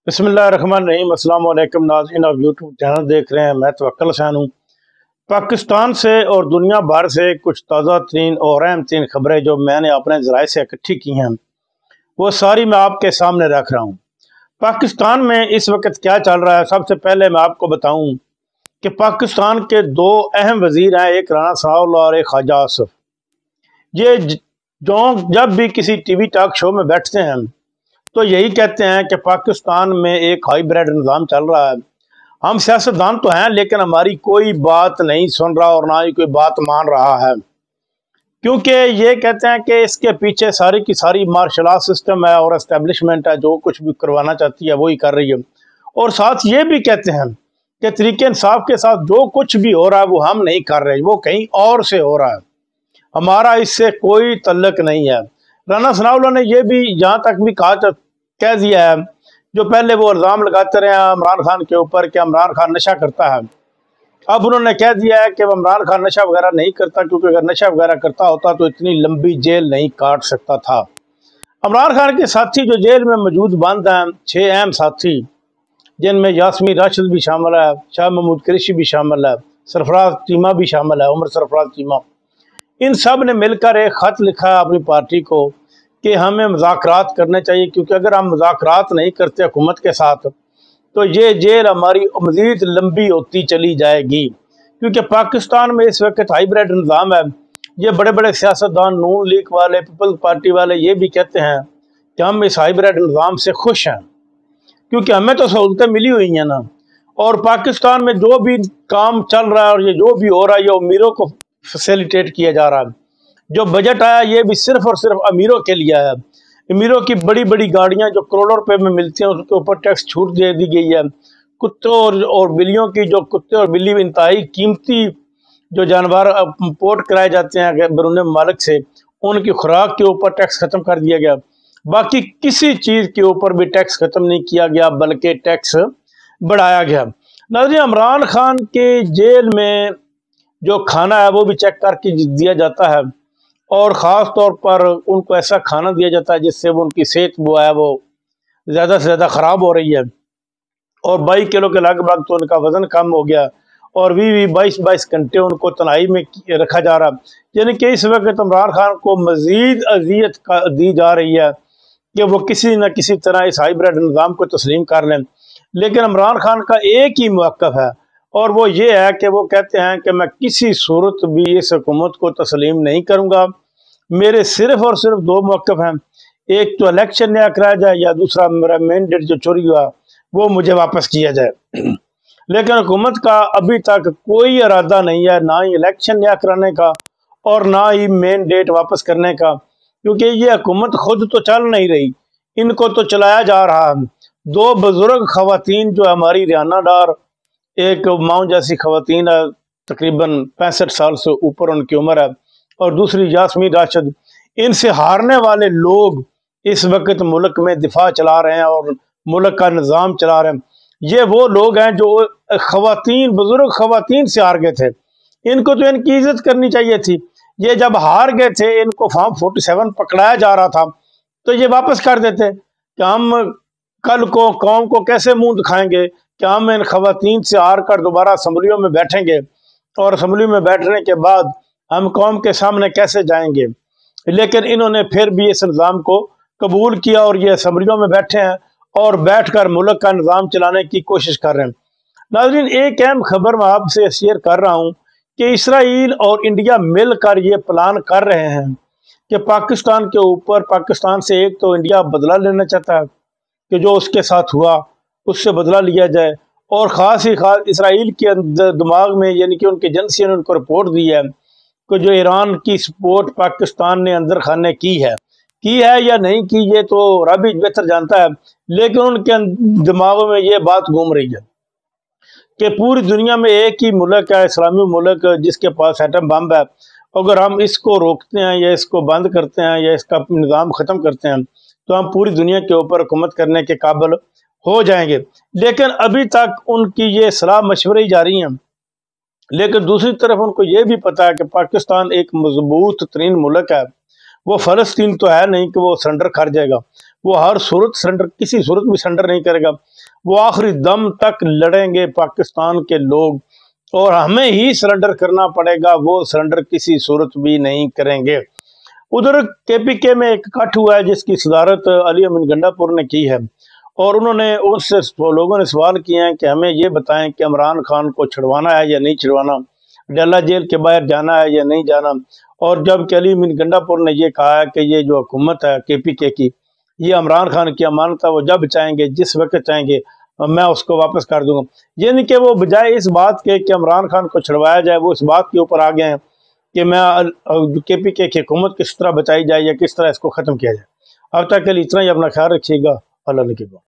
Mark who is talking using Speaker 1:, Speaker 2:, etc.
Speaker 1: बिस्मिल्लाहिर्रहमानिर्रहीम। अस्सलाम वालेकुम नाज़रीन, आप यूट्यूब चैनल देख रहे हैं। मैं तवक्कुल हसन हूँ। पाकिस्तान से और दुनिया भर से कुछ ताज़ा तरीन और अहम तरीन खबरें जो मैंने अपने ज़राए से इकट्ठी की हैं, वो सारी मैं आपके सामने रख रहा हूँ। पाकिस्तान में इस वक्त क्या चल रहा है, सबसे पहले मैं आपको बताऊँ कि पाकिस्तान के दो अहम वज़ीर हैं, एक राना सनाउल्लाह और एक ख्वाजा आसिफ। ये जो जब भी किसी टीवी टॉक शो में बैठते हैं तो यही कहते हैं कि पाकिस्तान में एक हाईब्रिड निज़ाम चल रहा है। हम सियासतदान तो हैं लेकिन हमारी कोई बात नहीं सुन रहा और ना ही कोई बात मान रहा है, क्योंकि ये कहते हैं कि इसके पीछे सारी की सारी मार्शल आर्ट सिस्टम है और एस्टेब्लिशमेंट है, जो कुछ भी करवाना चाहती है वही कर रही है। और साथ ये भी कहते हैं कि तरीके इंसाफ के साथ जो कुछ भी हो रहा है वो हम नहीं कर रहे, वो कहीं और से हो रहा है, हमारा इससे कोई तल्लक नहीं है। राना सनाउल्लाह ने यह भी यहाँ तक भी कह दिया है, जो पहले वो इल्ज़ाम लगाते रहे हैं इमरान खान के ऊपर कि इमरान खान नशा करता है, अब उन्होंने कह दिया है कि इमरान खान नशा वगैरह नहीं करता, क्योंकि अगर नशा वगैरह करता होता तो इतनी लंबी जेल नहीं काट सकता था। इमरान खान के साथी जो जेल में मौजूद बंद हैं, 6 अहम साथी, जिनमें यास्मीन राशिद भी शामिल है, शाह महमूद कुरैशी भी शामिल है, सरफराज चीमा भी शामिल है, उमर सरफराज चीमा, इन सब ने मिलकर एक ख़त लिखा है अपनी पार्टी को कि हमें मुज़ाकरात करने चाहिए, क्योंकि अगर हम मुज़ाकरात नहीं करते हुकूमत के साथ तो ये जेल हमारी मज़ीद लंबी होती चली जाएगी। क्योंकि पाकिस्तान में इस वक्त हाईब्रिड निज़ाम है। ये बड़े बड़े सियासतदान, नून लीग वाले, पीपल्स पार्टी वाले, ये भी कहते हैं कि हम इस हाईब्रिड निज़ाम से खुश हैं, क्योंकि हमें तो सहूलतें मिली हुई हैं ना। और पाकिस्तान में जो भी काम चल रहा है और ये जो भी हो रहा है, ये अमीरों को फैसिलिटेट किया जा रहा है। जो बजट आया ये भी सिर्फ और सिर्फ अमीरों के लिए आया। अमीरों की बड़ी बड़ी गाड़ियां जो करोड़ों रुपए में मिलती हैं उसके ऊपर टैक्स छूट दे दी गई है। कुत्तों और बिल्लियों की, जो कुत्ते और बिल्ली इंतहाई कीमती जो जानवर इम्पोर्ट कराए जाते हैं बैरून ममालिक से, उनकी खुराक के ऊपर टैक्स ख़त्म कर दिया गया। बाकी किसी चीज़ के ऊपर भी टैक्स ख़त्म नहीं किया गया, बल्कि टैक्स बढ़ाया गया। नाज़रीन, इमरान खान के जेल में जो खाना है वो भी चेक करके दिया जाता है, और ख़ास तौर पर उनको ऐसा खाना दिया जाता है जिससे वो उनकी सेहत वो है वो ज़्यादा से ज़्यादा ख़राब हो रही है। और 22 किलो के लगभग तो उनका वज़न कम हो गया, और 22 घंटे उनको तनाई में रखा जा रहा। यानी कि इस वक्त इमरान खान को मज़ीद अजियत दी जा रही है कि वो किसी न किसी तरह इस हाईब्रिड निज़ाम को तस्लीम कर लें। लेकिन इमरान खान का एक ही मौक़िफ़ है, और वो ये है कि वो कहते हैं कि मैं किसी सूरत भी इस हुकूमत को तस्लीम नहीं करूँगा। मेरे सिर्फ और सिर्फ 2 मौक़िफ़ हैं, एक तो इलेक्शन नया कराया जाए, या दूसरा मेरा मैंडेट जो चोरी हुआ वो मुझे वापस किया जाए। लेकिन हुकूमत का अभी तक कोई इरादा नहीं है, ना ही इलेक्शन नया कराने का और ना ही मैंडेट वापस करने का, क्योंकि ये हुकूमत खुद तो चल नहीं रही, इनको तो चलाया जा रहा है। 2 बुजुर्ग खवातीन जो हमारी रियाना डार, एक माँ जैसी खवातीन है, तकरीबन 65 साल से ऊपर उनकी उम्र है, और दूसरी यास्मीन राशिद, इनसे हारने वाले लोग इस वक्त मुल्क में दिफा चला रहे हैं और मुल्क का निज़ाम चला रहे हैं। ये वो लोग हैं जो खवातीन, बुजुर्ग खवातीन से हार गए थे, इनको तो इनकी इज्जत करनी चाहिए थी। ये जब हार गए थे, इनको फॉर्म 47 पकड़ाया जा रहा था, तो ये वापस कर देते कि हम कल को कौम को कैसे मुंह दिखाएंगे कि हम इन खवातीन से हार कर दोबारा असम्बलियों में बैठेंगे, और असम्बली में बैठने के बाद हम कौम के सामने कैसे जाएंगे। लेकिन इन्होंने फिर भी इस निज़ाम को कबूल किया और ये असम्बलियों में बैठे हैं और बैठकर मुल्क का निज़ाम चलाने की कोशिश कर रहे हैं। नाज़रीन, एक अहम खबर मैं आपसे शेयर कर रहा हूँ कि इसराइल और इंडिया मिलकर ये प्लान कर रहे हैं कि पाकिस्तान के ऊपर, पाकिस्तान से एक तो इंडिया बदला लेना चाहता है कि जो उसके साथ हुआ उससे बदला लिया जाए, और ख़ास ही ख़ास इसराइल के अंदर दिमाग में, यानी कि उनके एजेंसी ने उनको रिपोर्ट दी है कि जो ईरान की सपोर्ट पाकिस्तान ने अंदर खाने की है या नहीं की, ये तो रब ही बेहतर जानता है। लेकिन उनके दिमागों में ये बात घूम रही है कि पूरी दुनिया में एक ही मुल्क है, इस्लामी मुल्क, जिसके पास एटम बम है। अगर हम इसको रोकते हैं या इसको बंद करते हैं या इसका निज़ाम ख़त्म करते हैं तो हम पूरी दुनिया के ऊपर हुकूमत करने के काबिल हो जाएंगे। लेकिन अभी तक उनकी ये सलाह मशवरे ही जारी हैं। लेकिन दूसरी तरफ उनको ये भी पता है कि पाकिस्तान एक मजबूत तरीन मुल्क है, वो फ़लस्तीन तो है नहीं कि वो सरेंडर कर जाएगा। وہ ہر صورت سرنڈر، کسی صورت بھی سرنڈر نہیں کرے گا، وہ آخری دم تک لڑیں گے پاکستان کے لوگ، اور ہمیں ہی سرنڈر کرنا پڑے گا، وہ سرنڈر کسی صورت بھی نہیں کریں گے۔ ادھر کے پی کے میں ایک اکٹھ ہوا ہے جس کی صدارت علی امین گنڈا پور نے کی ہے، اور انہوں نے اس سے لوگوں نے سوال کیے ہیں کہ ہمیں یہ بتائیں کہ عمران خان کو چھڑوانا ہے یا نہیں چھڑوانا، ڈیلا جیل کے باہر جانا ہے یا نہیں جانا۔ اور جب کہ علی امین گنڈا پور نے یہ کہا ہے کہ یہ جو حکومت ہے کے پی کے کی، یہ عمران خان کی امانت ہے، وہ جب چاہیں گے، جس وقت چاہیں گے، میں اس کو واپس کر دوں گا۔ یعنی کہ وہ بجائے اس بات کے کہ عمران خان کو چھڑوایا جائے، وہ اس بات کے اوپر آ گئے ہیں کہ میں کے پی کے کی حکومت کس طرح بچائی جائے یا کس طرح اس کو ختم کیا جائے۔ اب تک کے لیے اتنا ہی، اپنا خیال رکھیے گا، اللہ نے